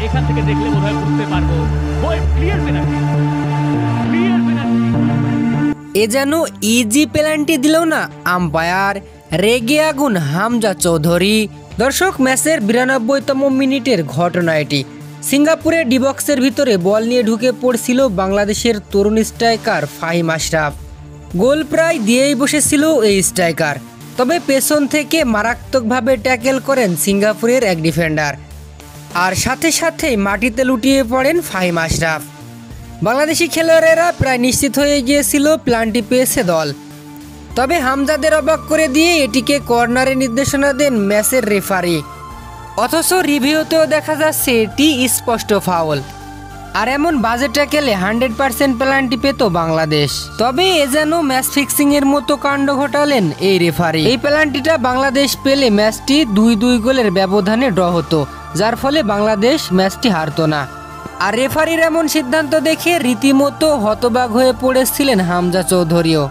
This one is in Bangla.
এখান থেকে দেখলে বোধহয় বুঝতে পারবো ক্লিয়ার পেনাল্টি, ক্লিয়ার পেনাল্টি। এ যেন ইজি পেনাল্টি দিল না আম্পায়ার, রেগে আগুন হামজা চৌধুরী। দর্শক, ম্যাচের 92তম মিনিটের ঘটনা এটি। সিঙ্গাপুরের ডিবক্সের ভিতরে বল নিয়ে ঢুকে পড়ছিল বাংলাদেশের তরুণ স্ট্রাইকার ফাহিম আশরাফ। গোল প্রায় দিয়েই বসেছিল এই স্ট্রাইকার, তবে পেছন থেকে মারাত্মকভাবে ট্যাকেল করেন সিঙ্গাপুরের এক ডিফেন্ডার, আর সাথে সাথেই মাটিতে লুটিয়ে পড়েন ফাহিম আশরাফ। বাংলাদেশি খেলোয়াড়েরা প্রায় নিশ্চিত হয়ে গিয়েছিল প্লান্টি পেয়েছে দল, তবে হামজাদের অবাক করে দিয়ে এটিকে কর্নারে নির্দেশনা দেন ম্যাচের রেফারি। অথচ রিভিউতেও দেখা যাচ্ছে এটি স্পষ্ট ফাউল, আর এমন বাজে ট্যাকেলে 100% পেনাল্টি পেত বাংলাদেশ। তবে এ যেন ম্যাচ ফিক্সিং এর মতো কাণ্ড ঘটালেন এই রেফারি। এই পেনাল্টিটা বাংলাদেশ পেলে ম্যাচটি 2-2 গোলের ব্যবধানে ড্র হতো, যার ফলে বাংলাদেশ ম্যাচটি হারতো না। আর রেফারির এমন সিদ্ধান্ত দেখে রীতিমতো হতবাক হয়ে পড়েছিলেন হামজা চৌধুরীও।